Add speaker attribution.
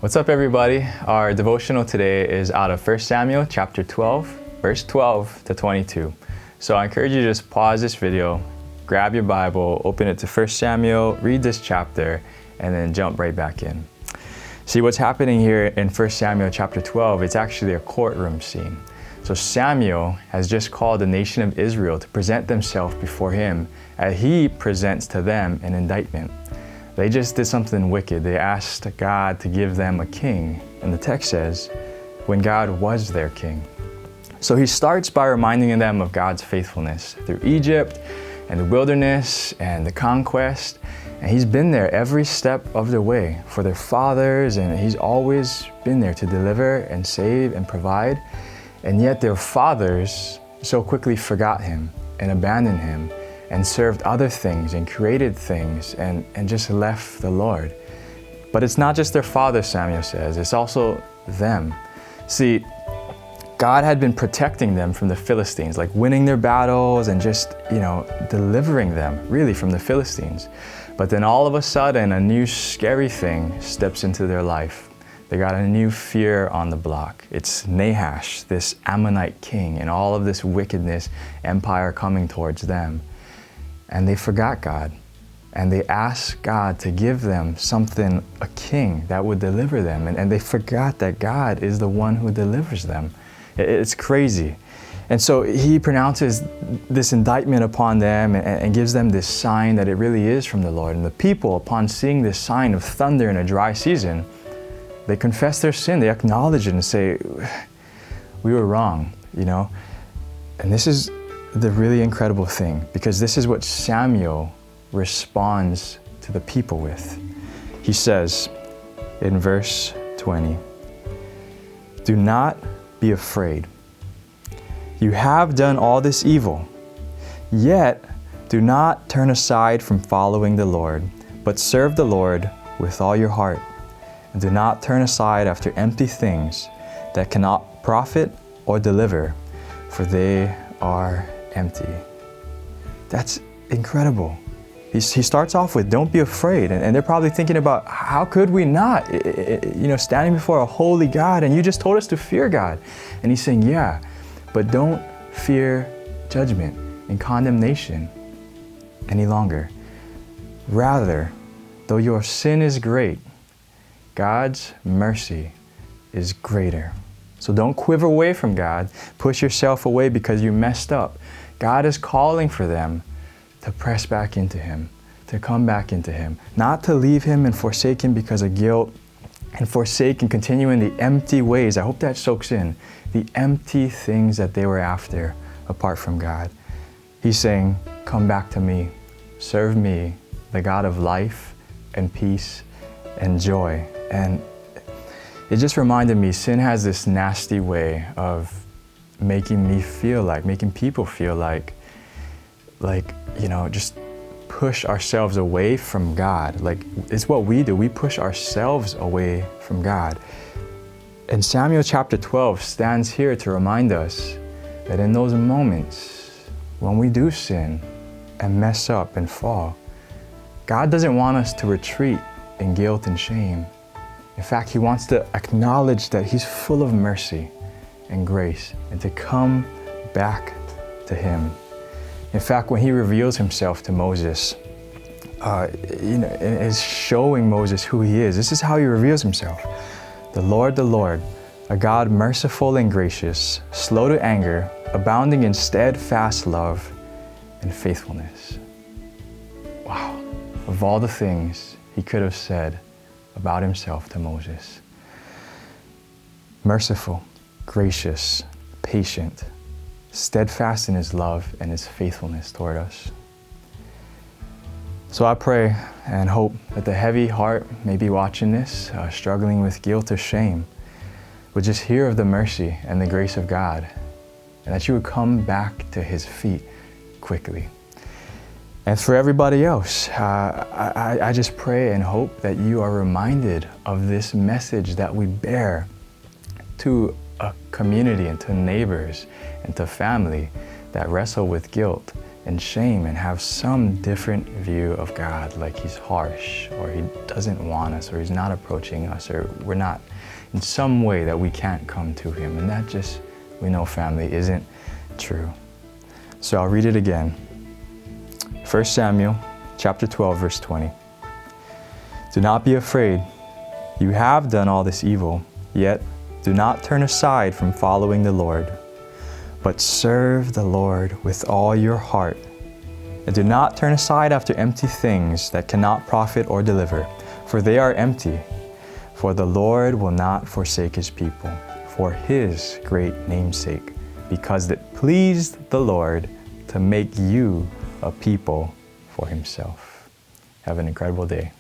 Speaker 1: What's up, everybody? Our devotional today is out of 1 Samuel chapter 12, verse 12 to 22. So I encourage you to just pause this video, grab your Bible, open it to 1 Samuel, read this chapter, and then jump right back in. See, what's happening here in 1 Samuel chapter 12, it's actually a courtroom scene. So Samuel has just called the nation of Israel to present themselves before him as he presents to them an indictment. They just did something wicked. They asked God to give them a king. And the text says, when God was their king. So he starts by reminding them of God's faithfulness through Egypt and the wilderness and the conquest. And he's been there every step of the way for their fathers, and he's always been there to deliver and save and provide. And yet their fathers so quickly forgot him and abandoned him and served other things and created things and just left the Lord. But it's not just their father, Samuel says, it's also them. See, God had been protecting them from the Philistines, like winning their battles and just, delivering them really from the Philistines. But then all of a sudden, a new scary thing steps into their life. They got a new fear on the block. It's Nahash, this Ammonite king, and all of this wickedness, empire coming towards them. And they forgot God, and they asked God to give them something, a king that would deliver them. And they forgot that God is the one who delivers them. It's crazy. And so he pronounces this indictment upon them and gives them this sign that it really is from the Lord. And the people, upon seeing this sign of thunder in a dry season, they confess their sin, they acknowledge it and say, we were wrong, And this is the really incredible thing, because this is what Samuel responds to the people with. He says in verse 20, "Do not be afraid. You have done all this evil, yet do not turn aside from following the Lord, but serve the Lord with all your heart, and do not turn aside after empty things that cannot profit or deliver, for they are empty." That's incredible. He starts off with, don't be afraid. And they're probably thinking about, how could we not? Standing before a holy God, and you just told us to fear God. And he's saying, yeah, but don't fear judgment and condemnation any longer. Rather, though your sin is great, God's mercy is greater. So don't quiver away from God. Push yourself away because you messed up. God is calling for them to press back into him, to come back into him, not to leave him and forsake him because of guilt and forsake and continue in the empty ways. I hope that soaks in. The empty things that they were after apart from God. He's saying, come back to me. Serve me, the God of life and peace and joy. And it just reminded me, sin has this nasty way of making people feel like, just push ourselves away from God. Like, it's what we do. We push ourselves away from God. And Samuel chapter 12 stands here to remind us that in those moments when we do sin and mess up and fall, God doesn't want us to retreat in guilt and shame. In fact, he wants to acknowledge that he's full of mercy and grace and to come back to him. In fact, when he reveals himself to Moses, is showing Moses who he is. This is how he reveals himself. The Lord, a God merciful and gracious, slow to anger, abounding in steadfast love and faithfulness. Wow. Of all the things he could have said about himself to Moses. Merciful, gracious, patient, steadfast in his love and his faithfulness toward us. So I pray and hope that the heavy heart may be watching this, struggling with guilt or shame, would just hear of the mercy and the grace of God, and that you would come back to his feet quickly. And for everybody else, I just pray and hope that you are reminded of this message that we bear to a community and to neighbors and to family that wrestle with guilt in shame and have some different view of God, like He's harsh, or He doesn't want us, or He's not approaching us, or we're not in some way that we can't come to Him. And that just, we know, family, isn't true. So I'll read it again. 1 Samuel chapter 12, verse 20. Do not be afraid. You have done all this evil, yet do not turn aside from following the Lord, but serve the Lord with all your heart. And do not turn aside after empty things that cannot profit or deliver, for they are empty. For the Lord will not forsake His people, for His great name's sake, because it pleased the Lord to make you a people for Himself. Have an incredible day.